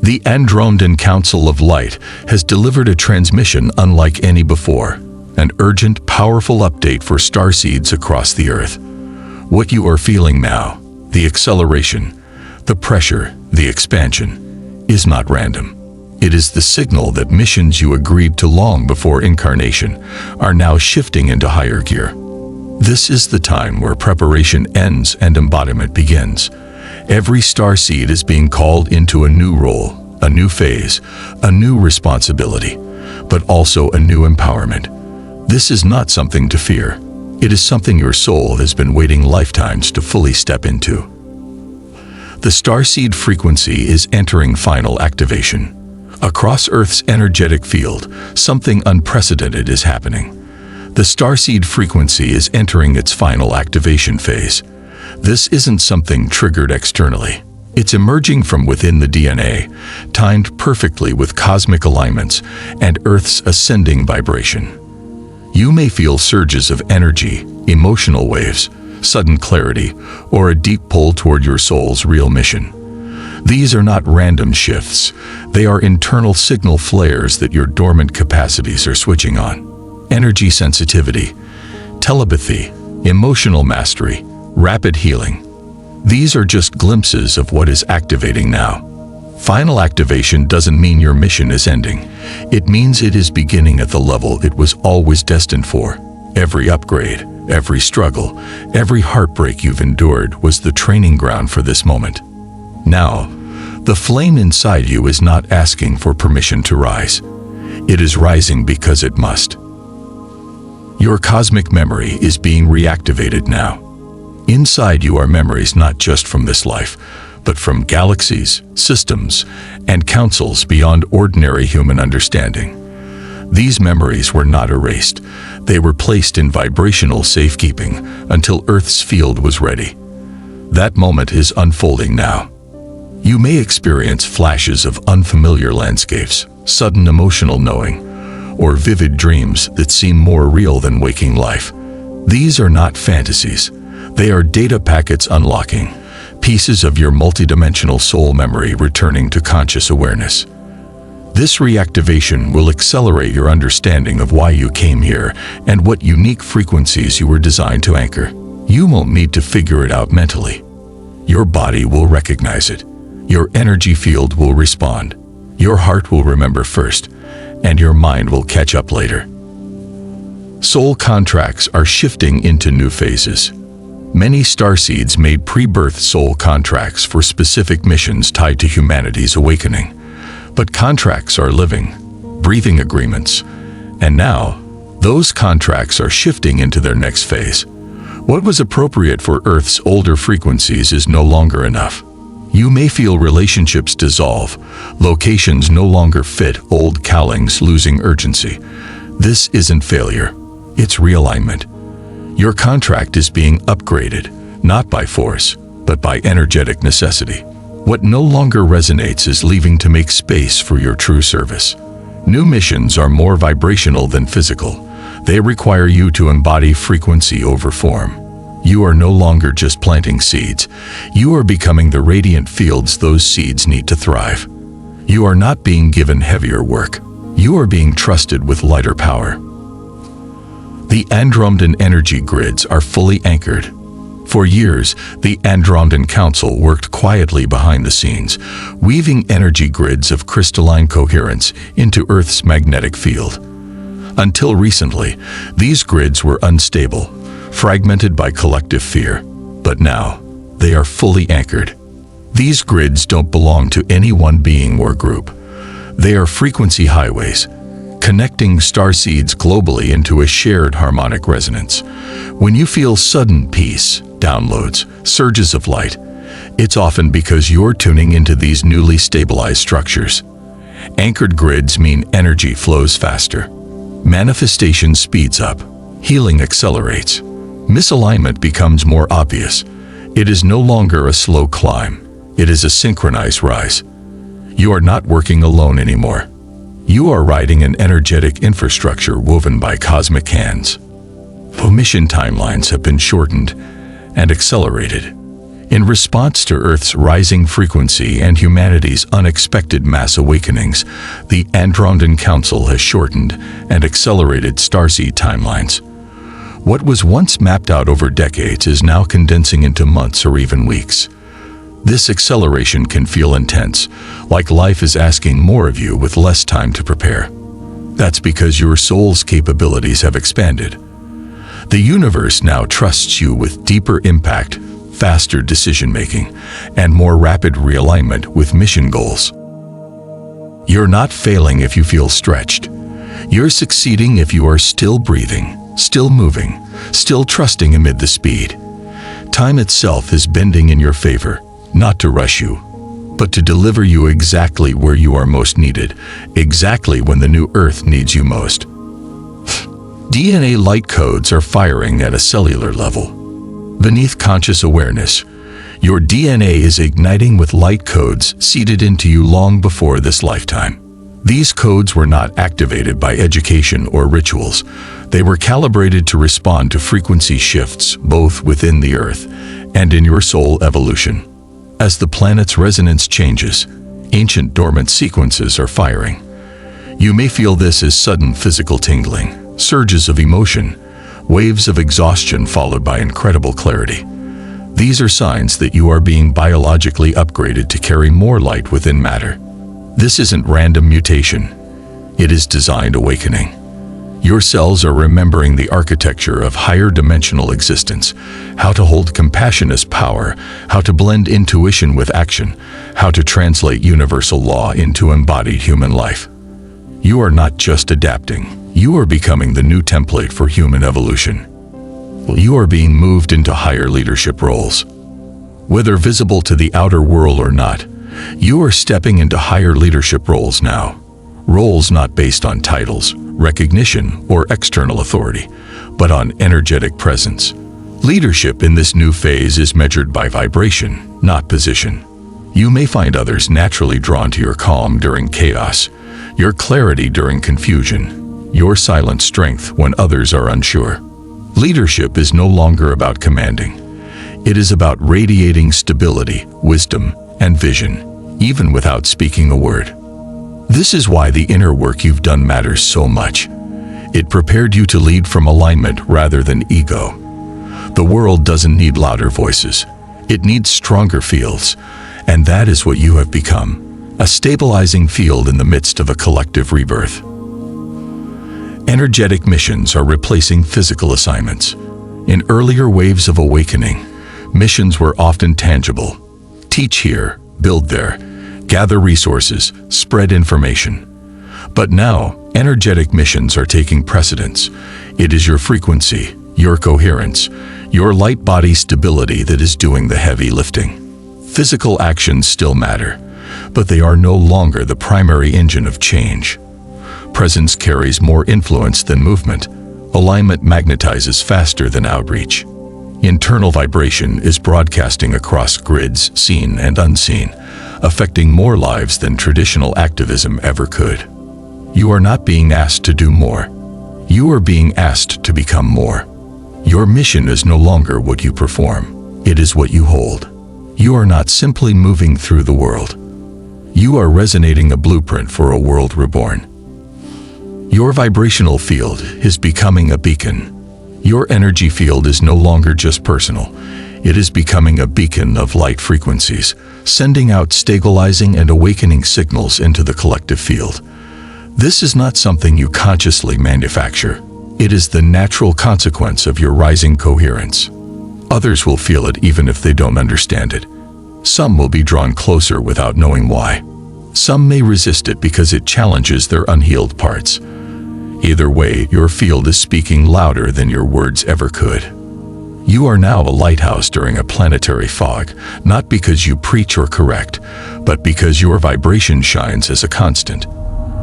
The Andromedan Council of Light has delivered a transmission unlike any before, an urgent, powerful update for starseeds across the Earth. What you are feeling now, the acceleration, the pressure, the expansion, is not random. It is the signal that missions you agreed to long before incarnation are now shifting into higher gear. This is the time where preparation ends and embodiment begins. Every starseed is being called into a new role, a new phase, a new responsibility, but also a new empowerment. This is not something to fear. It is something your soul has been waiting lifetimes to fully step into. The starseed frequency is entering final activation. Across Earth's energetic field, something unprecedented is happening. The starseed frequency is entering its final activation phase. This isn't something triggered externally. It's emerging from within the DNA, timed perfectly with cosmic alignments and Earth's ascending vibration. You may feel surges of energy, emotional waves, sudden clarity, or a deep pull toward your soul's real mission. These are not random shifts. They are internal signal flares that your dormant capacities are switching on. Energy sensitivity, telepathy, emotional mastery, rapid healing. These are just glimpses of what is activating now. Final activation doesn't mean your mission is ending. It means it is beginning at the level it was always destined for. Every upgrade, every struggle, every heartbreak you've endured was the training ground for this moment. Now, the flame inside you is not asking for permission to rise. It is rising because it must. Your cosmic memory is being reactivated now. Inside you are memories not just from this life, but from galaxies, systems, and councils beyond ordinary human understanding. These memories were not erased. They were placed in vibrational safekeeping until Earth's field was ready. That moment is unfolding now. You may experience flashes of unfamiliar landscapes, sudden emotional knowing, or vivid dreams that seem more real than waking life. These are not fantasies. They are data packets unlocking, pieces of your multidimensional soul memory returning to conscious awareness. This reactivation will accelerate your understanding of why you came here and what unique frequencies you were designed to anchor. You won't need to figure it out mentally. Your body will recognize it. Your energy field will respond. Your heart will remember first, and your mind will catch up later. Soul contracts are shifting into new phases. Many starseeds made pre-birth soul contracts for specific missions tied to humanity's awakening. But contracts are living, breathing agreements. And now, those contracts are shifting into their next phase. What was appropriate for Earth's older frequencies is no longer enough. You may feel relationships dissolve, locations no longer fit, old callings losing urgency. This isn't failure, it's realignment. Your contract is being upgraded, not by force, but by energetic necessity. What no longer resonates is leaving to make space for your true service. New missions are more vibrational than physical. They require you to embody frequency over form. You are no longer just planting seeds. You are becoming the radiant fields those seeds need to thrive. You are not being given heavier work. You are being trusted with lighter power. The Andromedan energy grids are fully anchored. For years, the Andromedan Council worked quietly behind the scenes, weaving energy grids of crystalline coherence into Earth's magnetic field. Until recently, these grids were unstable, fragmented by collective fear. But now, they are fully anchored. These grids don't belong to any one being or group. They are frequency highways, connecting starseeds globally into a shared harmonic resonance. When you feel sudden peace, downloads, surges of light, it's often because you're tuning into these newly stabilized structures. Anchored grids mean energy flows faster. Manifestation speeds up. Healing accelerates. Misalignment becomes more obvious. It is no longer a slow climb. It is a synchronized rise. You are not working alone anymore. You are riding an energetic infrastructure woven by cosmic hands. Mission timelines have been shortened and accelerated. In response to Earth's rising frequency and humanity's unexpected mass awakenings, the Andromedan Council has shortened and accelerated starseed timelines. What was once mapped out over decades is now condensing into months or even weeks. This acceleration can feel intense, like life is asking more of you with less time to prepare. That's because your soul's capabilities have expanded. The universe now trusts you with deeper impact, faster decision-making, and more rapid realignment with mission goals. You're not failing if you feel stretched. You're succeeding if you are still breathing, still moving, still trusting amid the speed. Time itself is bending in your favor, not to rush you, but to deliver you exactly where you are most needed, exactly when the new Earth needs you most. DNA light codes are firing at a cellular level. Beneath conscious awareness, your DNA is igniting with light codes seeded into you long before this lifetime. These codes were not activated by education or rituals. They were calibrated to respond to frequency shifts both within the Earth and in your soul evolution. As the planet's resonance changes, ancient dormant sequences are firing. You may feel this as sudden physical tingling, surges of emotion, waves of exhaustion followed by incredible clarity. These are signs that you are being biologically upgraded to carry more light within matter. This isn't random mutation. It is designed awakening. Your cells are remembering the architecture of higher dimensional existence, how to hold compassion as power, how to blend intuition with action, how to translate universal law into embodied human life. You are not just adapting. You are becoming the new template for human evolution. You are being moved into higher leadership roles. Whether visible to the outer world or not, you are stepping into higher leadership roles now. Roles not based on titles, recognition, or external authority, but on energetic presence. Leadership in this new phase is measured by vibration, not position. You may find others naturally drawn to your calm during chaos, your clarity during confusion, your silent strength when others are unsure. Leadership is no longer about commanding. It is about radiating stability, wisdom, and vision, even without speaking a word. This is why the inner work you've done matters so much. It prepared you to lead from alignment rather than ego. The world doesn't need louder voices. It needs stronger fields, and that is what you have become, a stabilizing field in the midst of a collective rebirth. Energetic missions are replacing physical assignments. In earlier waves of awakening, missions were often tangible. Teach here, build there, gather resources, spread information. But now, energetic missions are taking precedence. It is your frequency, your coherence, your light body stability that is doing the heavy lifting. Physical actions still matter, but they are no longer the primary engine of change. Presence carries more influence than movement. Alignment magnetizes faster than outreach. Internal vibration is broadcasting across grids, seen and unseen, affecting more lives than traditional activism ever could. You are not being asked to do more. You are being asked to become more. Your mission is no longer what you perform. It is what you hold. You are not simply moving through the world. You are resonating a blueprint for a world reborn. Your vibrational field is becoming a beacon. Your energy field is no longer just personal. It is becoming a beacon of light frequencies, sending out stabilizing and awakening signals into the collective field. This is not something you consciously manufacture. It is the natural consequence of your rising coherence. Others will feel it even if they don't understand it. Some will be drawn closer without knowing why. Some may resist it because it challenges their unhealed parts. Either way, your field is speaking louder than your words ever could. You are now a lighthouse during a planetary fog, not because you preach or correct, but because your vibration shines as a constant.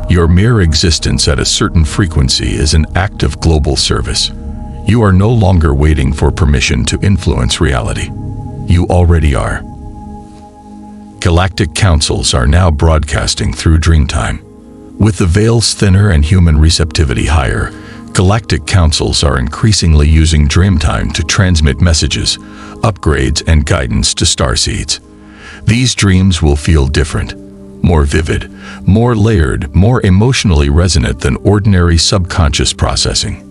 Your mere existence at a certain frequency is an act of global service. You are no longer waiting for permission to influence reality. You already are. Galactic councils are now broadcasting through Dreamtime. With the veils thinner and human receptivity higher, galactic councils are increasingly using Dreamtime to transmit messages, upgrades, and guidance to Starseeds. These dreams will feel different, more vivid, more layered, more emotionally resonant than ordinary subconscious processing.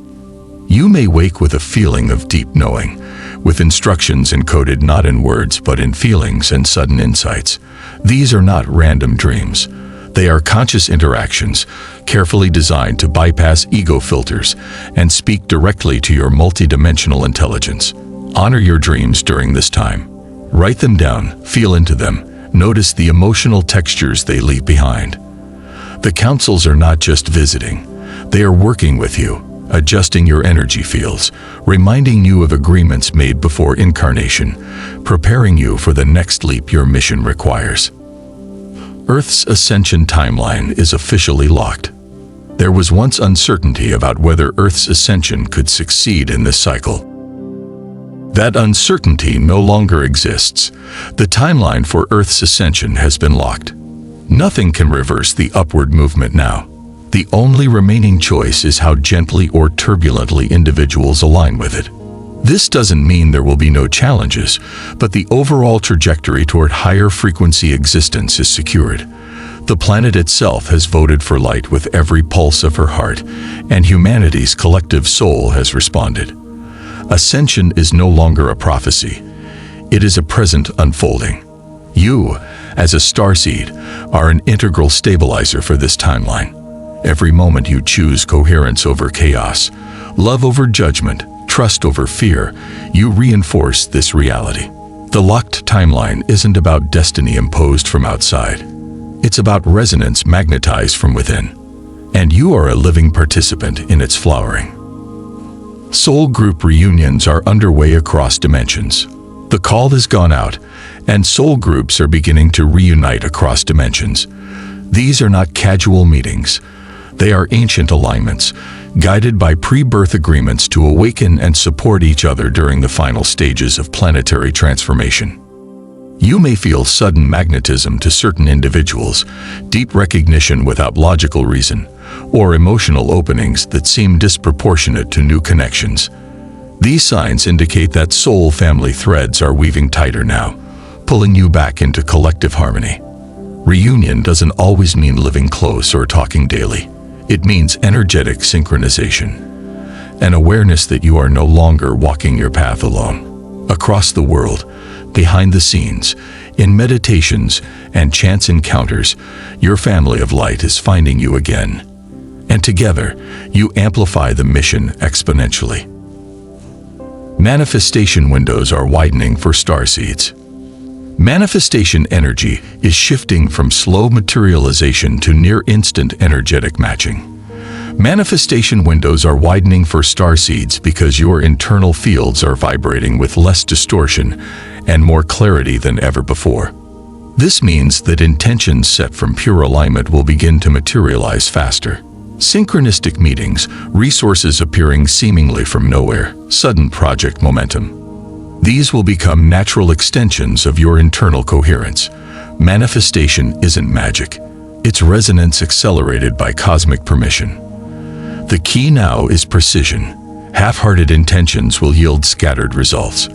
You may wake with a feeling of deep knowing, with instructions encoded not in words but in feelings and sudden insights. These are not random dreams. They are conscious interactions, carefully designed to bypass ego filters and speak directly to your multidimensional intelligence. Honor your dreams during this time. Write them down, feel into them, notice the emotional textures they leave behind. The councils are not just visiting. They are working with you, adjusting your energy fields, reminding you of agreements made before incarnation, preparing you for the next leap your mission requires. Earth's ascension timeline is officially locked. There was once uncertainty about whether Earth's ascension could succeed in this cycle. That uncertainty no longer exists. The timeline for Earth's ascension has been locked. Nothing can reverse the upward movement now. The only remaining choice is how gently or turbulently individuals align with it. This doesn't mean there will be no challenges, but the overall trajectory toward higher frequency existence is secured. The planet itself has voted for light with every pulse of her heart, and humanity's collective soul has responded. Ascension is no longer a prophecy. It is a present unfolding. You, as a starseed, are an integral stabilizer for this timeline. Every moment you choose coherence over chaos, love over judgment, trust over fear, you reinforce this reality. The locked timeline isn't about destiny imposed from outside. It's about resonance magnetized from within. And you are a living participant in its flowering. Soul group reunions are underway across dimensions. The call has gone out, and soul groups are beginning to reunite across dimensions. These are not casual meetings. They are ancient alignments, guided by pre-birth agreements to awaken and support each other during the final stages of planetary transformation. You may feel sudden magnetism to certain individuals, deep recognition without logical reason, or emotional openings that seem disproportionate to new connections. These signs indicate that soul family threads are weaving tighter now, pulling you back into collective harmony. Reunion doesn't always mean living close or talking daily. It means energetic synchronization, an awareness that you are no longer walking your path alone. Across the world, behind the scenes, in meditations and chance encounters, your family of light is finding you again. And together, you amplify the mission exponentially. Manifestation windows are widening for Starseeds. Manifestation energy is shifting from slow materialization to near-instant energetic matching. Manifestation windows are widening for Starseeds because your internal fields are vibrating with less distortion and more clarity than ever before. This means that intentions set from pure alignment will begin to materialize faster. Synchronistic meetings, resources appearing seemingly from nowhere, sudden project momentum. These will become natural extensions of your internal coherence. Manifestation isn't magic. It's resonance accelerated by cosmic permission. The key now is precision. Half-hearted intentions will yield scattered results.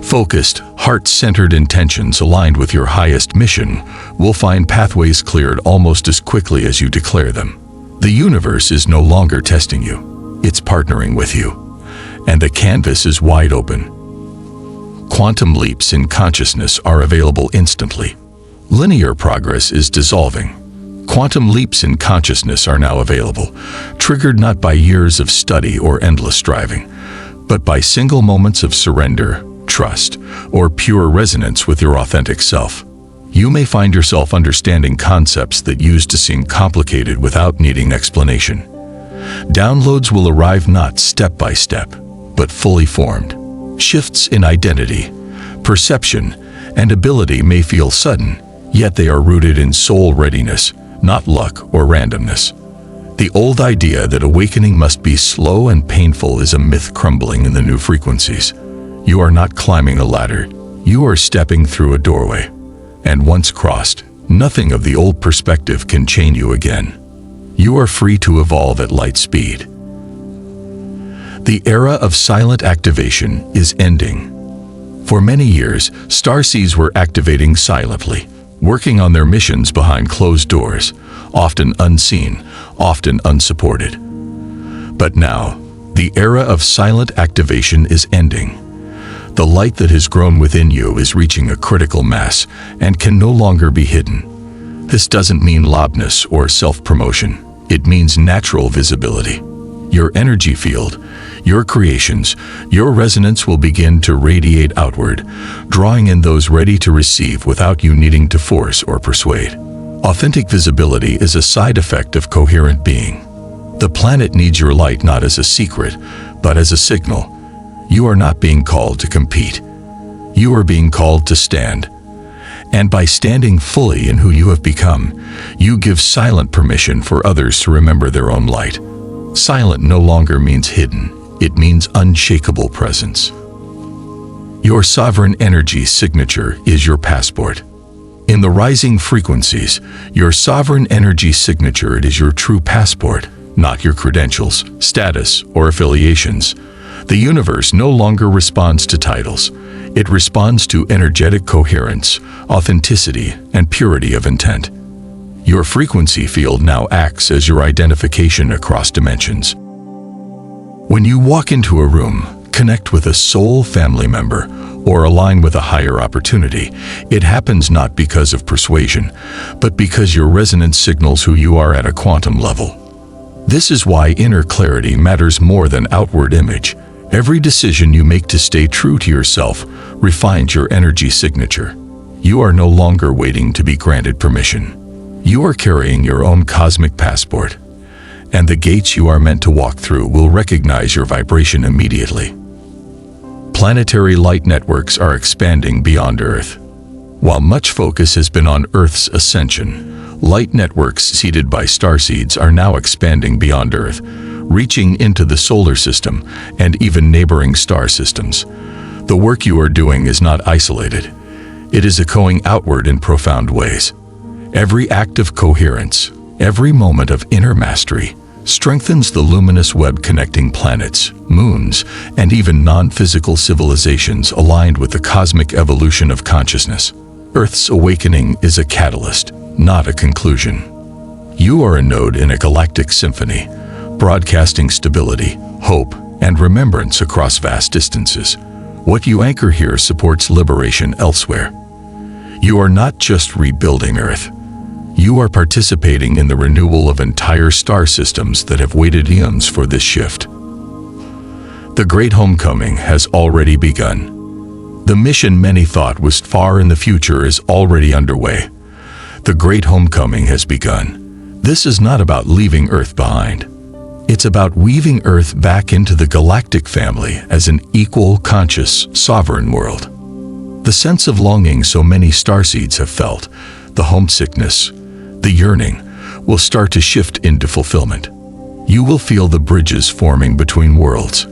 Focused, heart-centered intentions aligned with your highest mission will find pathways cleared almost as quickly as you declare them. The universe is no longer testing you. It's partnering with you. And the canvas is wide open. Quantum leaps in consciousness are available instantly. Linear progress is dissolving. Quantum leaps in consciousness are now available, triggered not by years of study or endless striving, but by single moments of surrender, trust, or pure resonance with your authentic self. You may find yourself understanding concepts that used to seem complicated without needing explanation. Downloads will arrive not step by step, but fully formed. Shifts in identity, perception, and ability may feel sudden, yet they are rooted in soul readiness, not luck or randomness. The old idea that awakening must be slow and painful is a myth crumbling in the new frequencies. You are not climbing a ladder, you are stepping through a doorway. And once crossed, nothing of the old perspective can chain you again. You are free to evolve at light speed. The era of silent activation is ending. For many years, Starseeds were activating silently, working on their missions behind closed doors, often unseen, often unsupported. But now, the era of silent activation is ending. The light that has grown within you is reaching a critical mass and can no longer be hidden. This doesn't mean loudness or self-promotion. It means natural visibility. Your energy field, your creations, your resonance will begin to radiate outward, drawing in those ready to receive without you needing to force or persuade. Authentic visibility is a side effect of coherent being. The planet needs your light not as a secret, but as a signal. You are not being called to compete. You are being called to stand. And by standing fully in who you have become, you give silent permission for others to remember their own light. Silent no longer means hidden. It means unshakable presence. Your sovereign energy signature is your passport. In the rising frequencies, your sovereign energy signature is your true passport, not your credentials, status, or affiliations. The universe no longer responds to titles. It responds to energetic coherence, authenticity, and purity of intent. Your frequency field now acts as your identification across dimensions. When you walk into a room, connect with a soul family member, or align with a higher opportunity, it happens not because of persuasion, but because your resonance signals who you are at a quantum level. This is why inner clarity matters more than outward image. Every decision you make to stay true to yourself refines your energy signature. You are no longer waiting to be granted permission. You are carrying your own cosmic passport, and the gates you are meant to walk through will recognize your vibration immediately. Planetary light networks are expanding beyond Earth. While much focus has been on Earth's ascension, light networks seeded by starseeds are now expanding beyond Earth, reaching into the solar system and even neighboring star systems. The work you are doing is not isolated. It is echoing outward in profound ways. Every act of coherence, every moment of inner mastery, strengthens the luminous web connecting planets, moons, and even non-physical civilizations aligned with the cosmic evolution of consciousness. Earth's awakening is a catalyst, not a conclusion. You are a node in a galactic symphony, broadcasting stability, hope, and remembrance across vast distances. What you anchor here supports liberation elsewhere. You are not just rebuilding Earth. You are participating in the renewal of entire star systems that have waited eons for this shift. The Great Homecoming has already begun. The mission many thought was far in the future is already underway. The Great Homecoming has begun. This is not about leaving Earth behind. It's about weaving Earth back into the galactic family as an equal, conscious, sovereign world. The sense of longing so many starseeds have felt, the homesickness, the yearning, will start to shift into fulfillment. You will feel the bridges forming between worlds.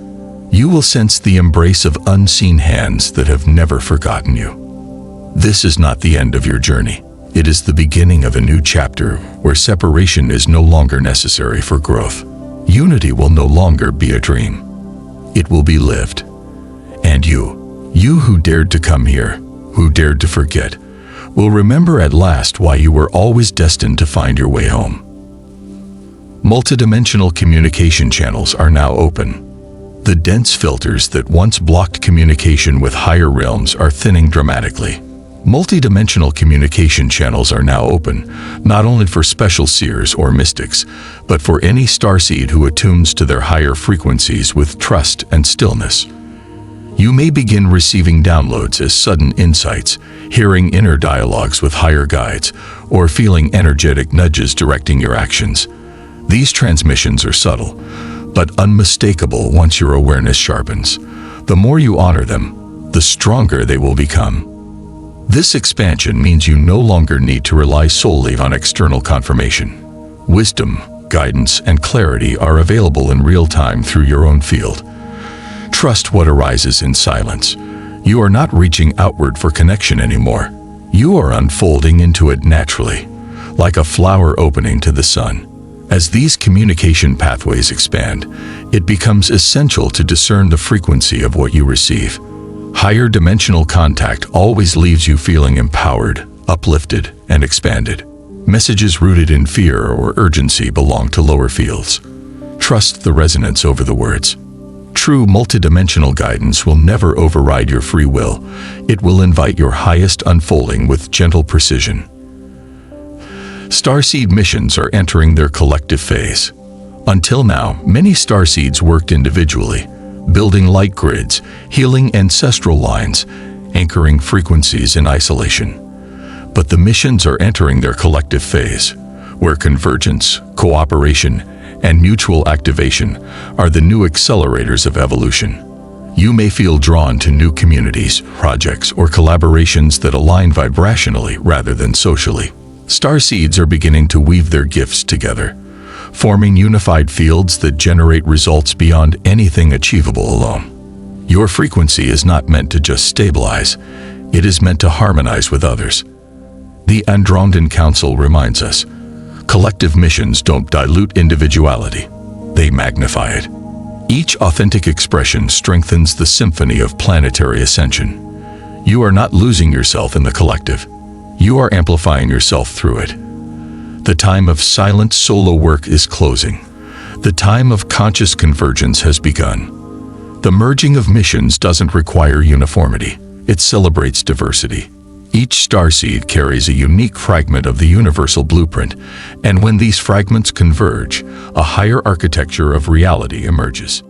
You will sense the embrace of unseen hands that have never forgotten you. This is not the end of your journey. It is the beginning of a new chapter where separation is no longer necessary for growth. Unity will no longer be a dream. It will be lived. And you who dared to come here, who dared to forget, will remember at last why you were always destined to find your way home. Multidimensional communication channels are now open. The dense filters that once blocked communication with higher realms are thinning dramatically. Multidimensional communication channels are now open, not only for special seers or mystics, but for any starseed who attunes to their higher frequencies with trust and stillness. You may begin receiving downloads as sudden insights, hearing inner dialogues with higher guides, or feeling energetic nudges directing your actions. These transmissions are subtle, but unmistakable once your awareness sharpens. The more you honor them, the stronger they will become. This expansion means you no longer need to rely solely on external confirmation. Wisdom, guidance, and clarity are available in real time through your own field. Trust what arises in silence. You are not reaching outward for connection anymore. You are unfolding into it naturally, like a flower opening to the sun. As these communication pathways expand, it becomes essential to discern the frequency of what you receive. Higher dimensional contact always leaves you feeling empowered, uplifted, and expanded. Messages rooted in fear or urgency belong to lower fields. Trust the resonance over the words. True multidimensional guidance will never override your free will. It will invite your highest unfolding with gentle precision. Starseed missions are entering their collective phase. Until now, many Starseeds worked individually, building light grids, healing ancestral lines, anchoring frequencies in isolation. But the missions are entering their collective phase, where convergence, cooperation, and mutual activation are the new accelerators of evolution. You may feel drawn to new communities, projects, or collaborations that align vibrationally rather than socially. Starseeds are beginning to weave their gifts together, forming unified fields that generate results beyond anything achievable alone. Your frequency is not meant to just stabilize, it is meant to harmonize with others. The Andromedan Council reminds us, collective missions don't dilute individuality, they magnify it. Each authentic expression strengthens the symphony of planetary ascension. You are not losing yourself in the collective, you are amplifying yourself through it. The time of silent solo work is closing. The time of conscious convergence has begun. The merging of missions doesn't require uniformity, it celebrates diversity. Each starseed carries a unique fragment of the universal blueprint, and when these fragments converge, a higher architecture of reality emerges.